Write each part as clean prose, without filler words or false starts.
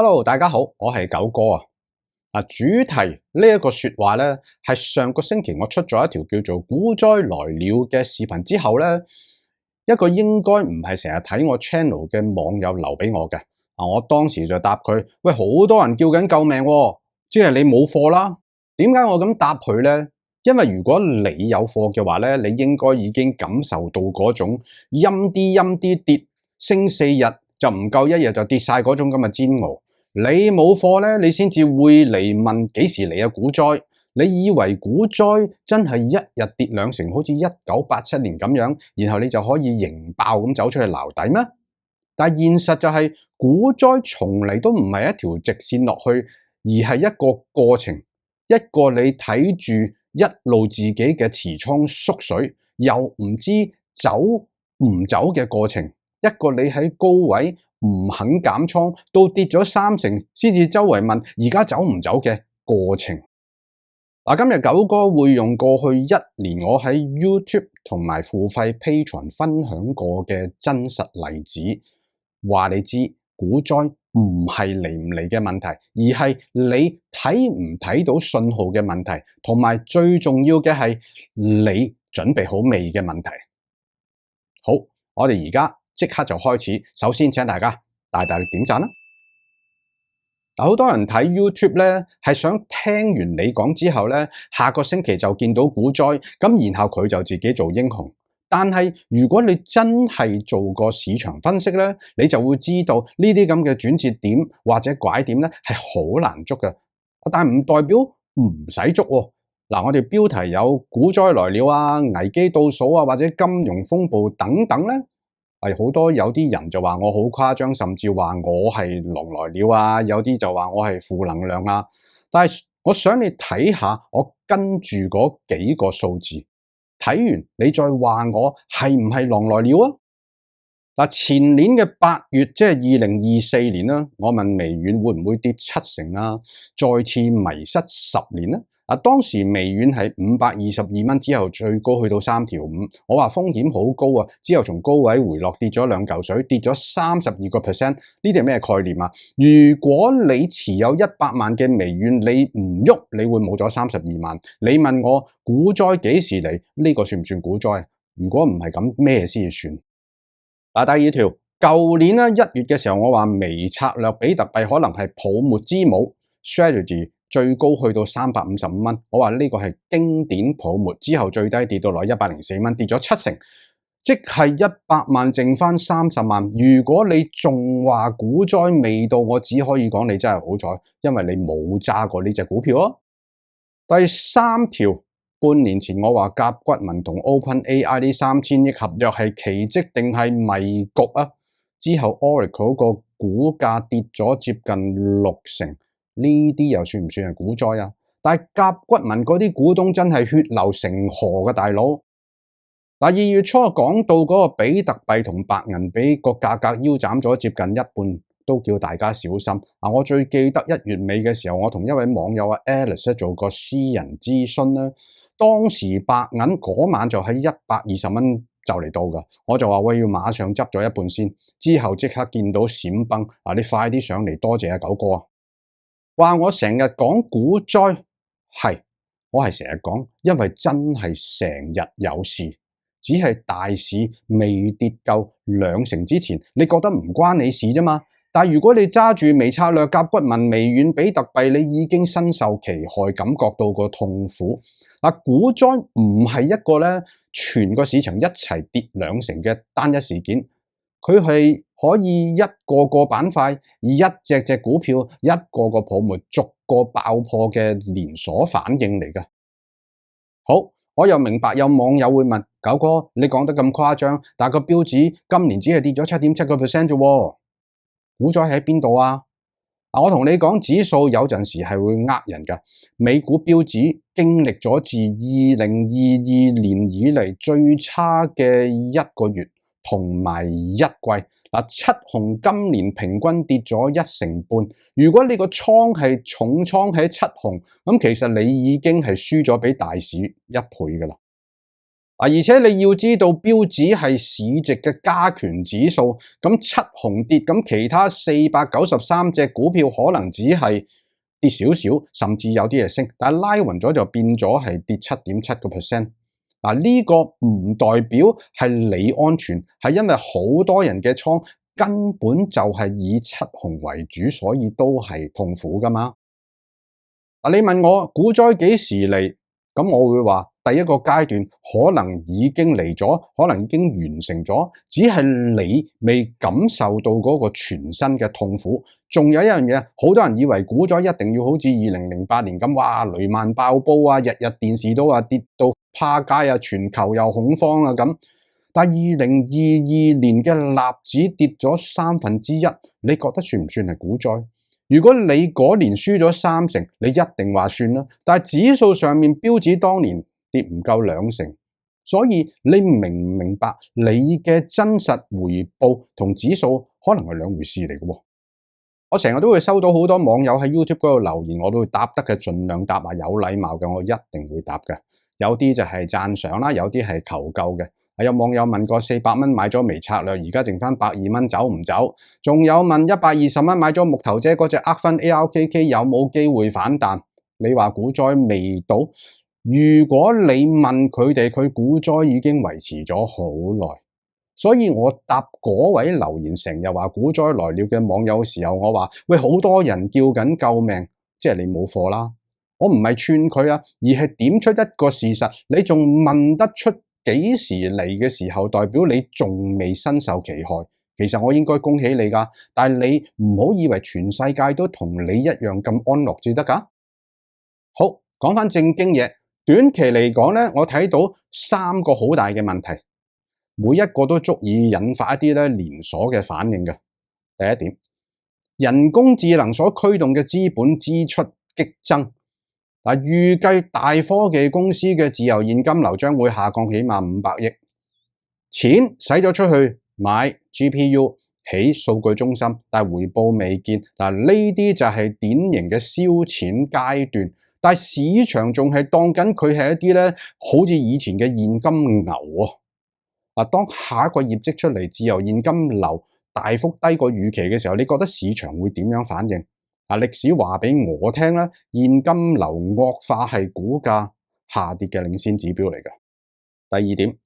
Hello，大家好，我係九哥啊。主題呢一個說話咧，係上個星期我出咗一條叫做股災來了嘅視頻之後咧，一個應該唔係成日睇我 channel 嘅網友留俾我嘅。我當時就答佢：喂，好多人叫緊救命喎，即係你冇貨啦。點解我咁答佢咧？因為如果你有貨嘅話咧，你應該已經感受到嗰種陰啲跌，升4日就唔夠1日就跌晒嗰種咁嘅煎熬。你冇貨咧，你先至會嚟問幾時嚟啊股災？你以為股災真係一日跌2成，好似1987年咁樣，然後你就可以贏爆咁走出去撈底咩？但係現實就係股災從嚟都唔係一條直線落去，而係一個過程，一個你睇住一路自己嘅持倉縮水，又唔知走唔走嘅過程。一個你喺高位唔肯減倉，到跌咗3成先至周圍問而家走唔走嘅過程。今日九哥會用過去1年我喺 YouTube 同埋付費 Patreon 分享過嘅真實例子，話你知股災唔係嚟唔嚟嘅問題，而係你睇唔睇到信號嘅問題，同埋最重要嘅係你準備好未嘅問題。好，我哋而家即刻就開始。首先請大家大力點讚啦！好多人睇 YouTube 咧，係想聽完你講之後咧，下個星期就見到股災，咁然後佢就自己做英雄。但係如果你真係做過市場分析咧，你就會知道呢啲咁嘅轉折點或者拐點咧係好難捉嘅。但係唔代表唔使捉喎。我哋標題有股災來了啊、危機倒數啊，或者金融風暴等等咧。好多有啲人就話我好誇張，甚至話我係狼來了啊，有啲就話我係負能量啊。但係我想你睇下我跟住嗰幾個數字，睇完你再話我係唔係狼來了啊？前年嘅8月，即係2024年啦，我問微軟會唔會跌7成啊？再次迷失10年呢？當時微軟係522蚊之後最高去到3條5，我話風險好高啊！之後從高位回落跌咗2嚿水，跌咗32%，呢啲係咩概念啊？如果你持有100萬嘅微軟，你唔喐，你會冇咗32萬。你問我股災幾時嚟？呢個算唔算股災？如果唔係咁，咩先算？第二條，舊年1月嘅時候，我話微策略比特幣可能係泡沫之母 strategy 最高去到355蚊，我話呢個係經典泡沫，之後最低跌到落104蚊，跌咗7成，即係100萬剩翻30萬。如果你仲話股災未到，我只可以講你真係好彩，因為你冇揸過呢隻股票啊。第3條。半年前我話甲骨文同 OpenAI 呢3000億合約係奇蹟定係迷局啊？之後 Oracle 個股價跌咗接近6成，呢啲又算唔算係股災啊？但係甲骨文嗰啲股東真係血流成河嘅大佬。2月初講到嗰個比特幣同白銀比個價格腰斬咗接近一半，都叫大家小心。我最記得1月尾嘅時候，我同一位網友Alice 做個私人諮詢啦。當時白銀嗰晚就喺120蚊就嚟到㗎，我就話喂，要馬上執咗一半先，之後即刻見到閃崩，你快啲上嚟，多謝九哥啊！話我成日講股災，我係成日講，因為真係成日有事，只係大市未跌夠2成之前，你覺得唔關你事啫嘛。但如果你揸住微策略、甲骨文、微軟、比特幣，你已經身受其害，感覺到個痛苦。股災唔係一個咧，全個市場一齊跌2成嘅單一事件，佢係可以一個個板塊、一隻股票、一個個泡沫逐個爆破嘅連鎖反應嚟嘅。好，我又明白有網友會問九哥，你講得咁誇張，但個標指今年只係跌咗7.7% 啫喎。股災喺邊度啊？我同你講，指數有陣時係會呃人㗎。美股標指經歷咗自2022年以嚟最差嘅1個月同埋1季。七雄今年平均跌咗1成半。如果你個倉係重倉喺七雄，咁其實你已經係輸咗俾大市1倍㗎啦。而且你要知道標指係市值嘅加權指數，咁七雄跌，咁其他493隻股票可能只係跌少少，甚至有啲係升，但係拉勻咗就變咗係跌7.7%。呢個唔代表係你安全，係因為好多人嘅倉根本就係以七雄為主，所以都係痛苦噶嘛。你問我股災幾時嚟？咁我會話第一個階段可能已經嚟咗，可能已經完成咗，只係你未感受到嗰個全身嘅痛苦。仲有一樣嘢，好多人以為股災一定要好似2008年咁，哇雷曼爆煲啊，日日電視都話跌到趴街啊，全球又恐慌啊咁。但係2022年嘅納指跌咗1/3，你覺得算唔算係股災？如果你嗰年輸咗30%，你一定話算啦。但係指數上面標指當年跌唔夠2成，所以你明唔明白你嘅真實回報同指數可能係兩回事嚟嘅喎。我成日都會收到好多網友喺 YouTube 嗰度留言，我都會答得嘅，盡量答啊，有禮貌嘅我一定會答嘅。有啲就係讚賞啦，有啲係求救嘅。有網友問過400蚊買咗微策略，而家剩翻120蚊，走唔走？仲有問120蚊買咗木頭姐嗰隻厄分 ARKK 有冇機會反彈？你話股災未到？如果你問佢哋，佢股災已經維持咗好耐。所以我答嗰位留言成日話股災來了嘅網友嘅時候，我話喂，好多人叫緊救命，即係你冇貨啦。我唔係串佢啊，而係點出一個事實，你仲問得出幾時嚟嘅時候，代表你仲未身受其害。其實我應該恭喜你㗎，但係你唔好以為全世界都同你一樣咁安樂至得㗎。好，講返正經嘢，短期嚟講呢，我睇到3個好大嘅問題，每一個都足以引發一啲連鎖嘅反應嘅。第一點，人工智能所驅動嘅資本支出激增。預計大科技公司嘅自由現金流將會下降起碼500億，錢使咗出去買 GPU 起數據中心，但係回報未見。呢啲就係典型嘅燒錢階段，但係市場仲係當緊佢係一啲好似以前嘅現金牛啊。當下一個業績出嚟，自由現金流大幅低過預期嘅時候，你覺得市場會點樣反應？歷史話俾我聽啦，現金流惡化係股價下跌嘅領先指標嚟嘅。第二點，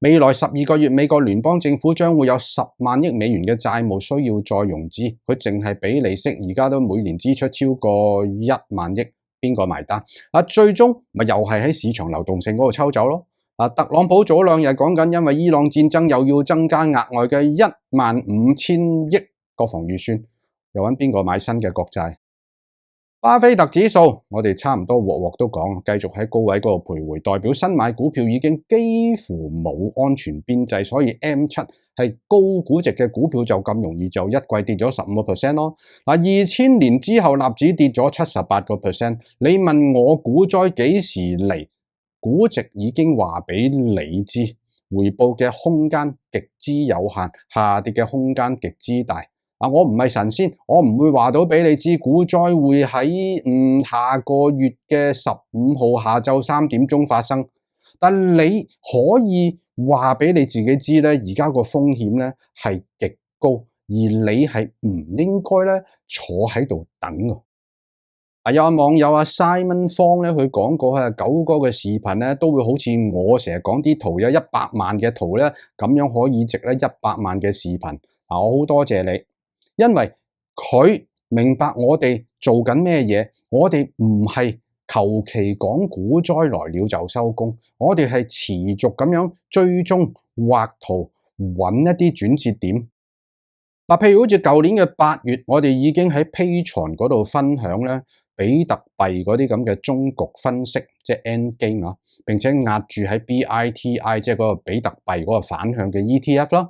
未來12個月美國聯邦政府將會有10萬億美元嘅債務需要再融資，佢淨係俾利息，而家都每年支出超過1萬億，邊個埋單？最終咪又係喺市場流動性嗰度抽走咯。特朗普早2日講緊，因為伊朗戰爭又要增加額外嘅15000億國防預算。又揾邊個買新嘅國債？巴菲特指數，我哋差唔多鑊鑊都講，繼續喺高位嗰度徘徊，代表新買股票已經幾乎冇安全邊際，所以 M7 係高估值嘅股票就咁容易就一季跌咗15% 咯。2000年之後納指跌咗78%，你問我股災幾時嚟？估值已經話俾你知，回報嘅空間極之有限，下跌嘅空間極之大。我唔係神仙，我唔會話到俾你知股災會喺下個月嘅15號下晝3點鐘發生，但你可以話俾你自己知咧，而家個風險咧係極高，而你係唔應該坐喺度等㗎。有網友Simon 方佢講過九哥嘅視頻都會好似我成日講啲圖有100萬嘅圖咁樣可以值100萬嘅視頻。我好多謝你。因為佢明白我哋做緊咩嘢，我哋唔係求其講股災來了就收工，我哋係持續咁樣追蹤畫圖，揾一啲轉折點。譬如好似舊年嘅8月，我哋已經喺 Patreon 嗰度分享比特幣嗰啲咁嘅終局分析，即係 Endgame 並且壓住喺 BITI 即係嗰個比特幣嗰個反向嘅 ETF 啦。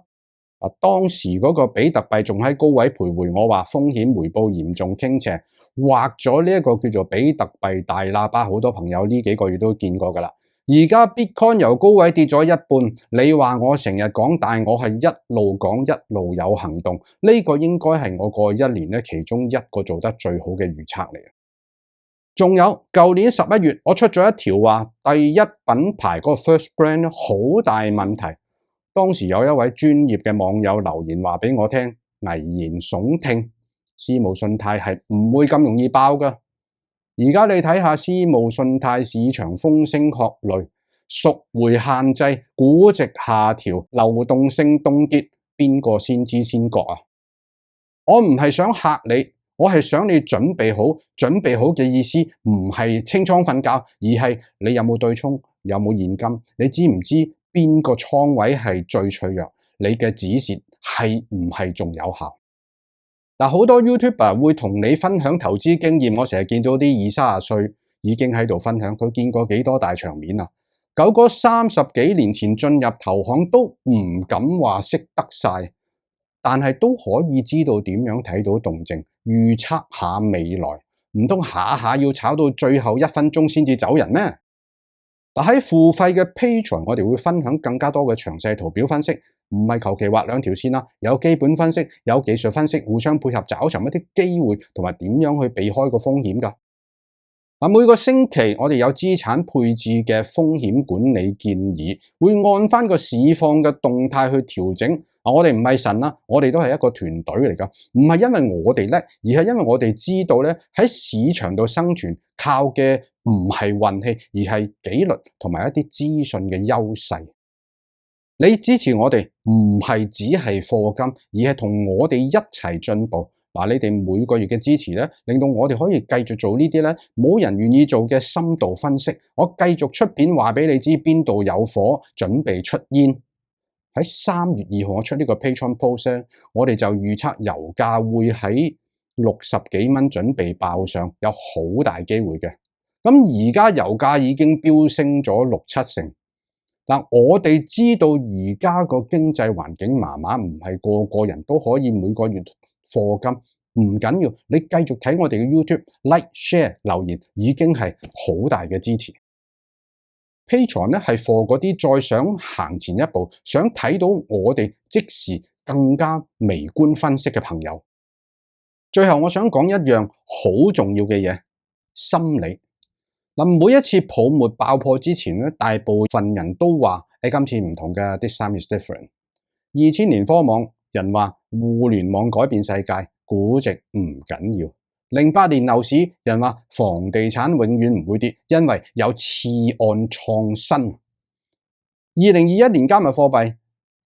當時嗰個比特幣仲喺高位徘徊，我話風險回報嚴重傾斜，畫咗呢一個叫做比特幣大喇叭，好多朋友呢幾個月都見過㗎喇。而家 Bitcoin 由高位跌咗一半，你話我成日講，但我係一路講一路有行動，呢個應該係我過去1年其中一個做得最好嘅預測嚟。仲有舊年11月，我出咗一條話第一品牌嗰個 First Brand 好大問題。當時有一位專業嘅網友留言話俾我聽，危言聳聽，私募信貸係唔會咁容易爆㗎。而家你睇下私募信貸市場風聲鶴唳，贖回限制、估值下調、流動性凍結，邊個先知先覺啊？我唔係想嚇你，我係想你準備好。準備好嘅意思唔係清倉瞓覺，而係你有冇對沖，有冇現金，你知唔知邊個倉位係最脆弱？你嘅止蝕係唔係仲有效？嗱，好多 YouTuber 會同你分享投資經驗，我成日見到啲20、30歲已經喺度分享，佢見過幾多大場面啊！九哥30幾年前進入投行都唔敢話識得晒。但係都可以知道點樣睇到動靜，預測下未來，唔通下下要炒到最後1分鐘先至走人咩？嗱，喺付費嘅 Patreon，我哋會分享更加多嘅詳細圖表分析，唔係求其畫2條線啦，有基本分析，有技術分析，互相配合找尋一啲機會，同埋點樣去避開個風險㗎。每個星期我哋有資產配置嘅風險管理建議，會按翻個市況嘅動態去調整。我哋唔係神啦，我哋都係一個團隊嚟㗎，唔係因為我哋叻，而係因為我哋知道咧，喺市場度生存靠嘅唔係運氣，而係紀律同埋一啲資訊嘅優勢。你支持我哋唔係只係課金，而係同我哋一齊進步。你哋每個月嘅支持咧，令到我哋可以繼續做呢啲咧冇人願意做嘅深度分析。我繼續出片話俾你知邊度有火，準備出煙。喺3月2號我出呢個 Patreon post 咧，我哋就預測油價會喺60幾蚊準備爆上，有好大機會嘅。咁而家油價已經飆升咗6-7成。我哋知道而家個經濟環境麻麻，唔係個個人都可以每個月課金，唔緊要，你繼續睇我哋嘅 YouTube like share 留言已經係好大嘅支持。Patreon 咧係 for 嗰啲再想行前一步，想睇到我哋即時更加微觀分析嘅朋友。最後我想講一樣好重要嘅嘢，心理。每一次泡沫爆破之前咧，大部分人都話今次唔同嘅 ，this time is different。2000年科網人話互聯網改變世界，估值唔緊要。08年樓市人話房地產永遠唔會跌，因為有次按創新。2021年加密貨幣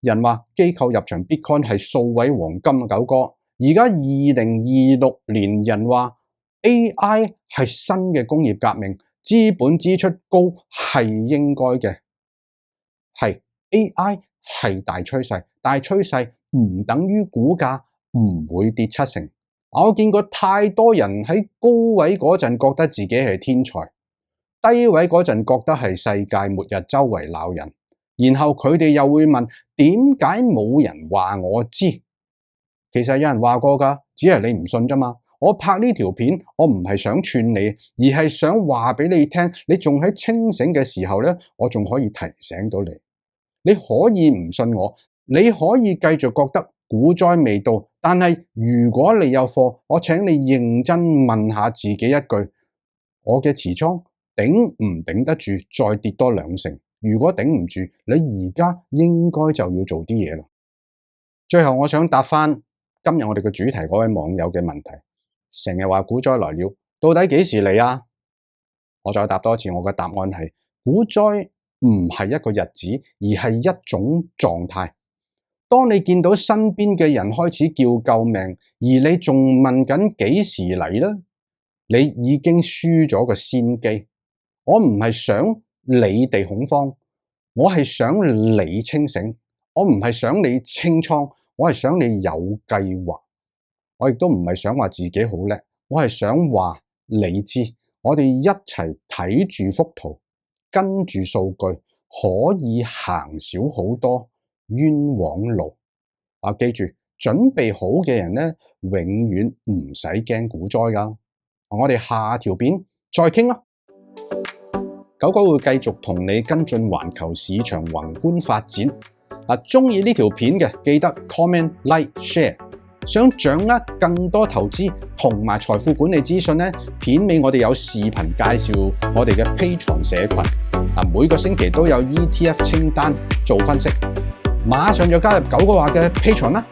人話機構入場 Bitcoin 係數位黃金啊，九哥。而家2026年人話 AI 係新嘅工業革命。資本支出高係應該嘅，係 AI 係大趨勢，大趨勢唔等於股價唔會跌7成。我見過太多人喺高位嗰陣覺得自己係天才，低位嗰陣覺得係世界末日，周圍鬧人，然後佢哋又會問點解冇人話我知？其實有人話過㗎，只係你唔信啫嘛。我拍呢條片，我唔係想串你，而係想話俾你聽，你仲喺清醒嘅時候咧，我仲可以提醒到你。你可以唔信我，你可以繼續覺得股災未到，但係如果你有貨，我請你認真問下自己一句：我嘅持倉頂唔頂得住再跌多2成？如果頂唔住，你而家應該就要做啲嘢啦。最後我想答翻今日我哋嘅主題嗰位網友嘅問題。成日話股災來了，到底幾時嚟啊？我再答多一次，我嘅答案係股災唔係一個日子，而係一種狀態。當你見到身邊嘅人開始叫救命，而你仲問緊幾時嚟呢？你已經輸咗個先機。我唔係想你哋恐慌，我係想你清醒。我唔係想你清倉，我係想你有計劃。我亦都唔係想話自己好叻，我係想話你知，我哋一齊睇住幅圖，跟住數據，可以行少好多冤枉路。記住，準備好嘅人咧，永遠唔使驚股災㗎。我哋下條片再傾啦。九哥會繼續同你跟進環球市場宏觀發展。鍾意呢條片嘅記得 comment、like、share。想掌握更多投資同埋財富管理資訊呢，片尾我哋有視頻介紹我哋嘅 Patreon 社群，每個星期都有 ETF 清單做分析，馬上就加入9個話嘅 Patreon啦！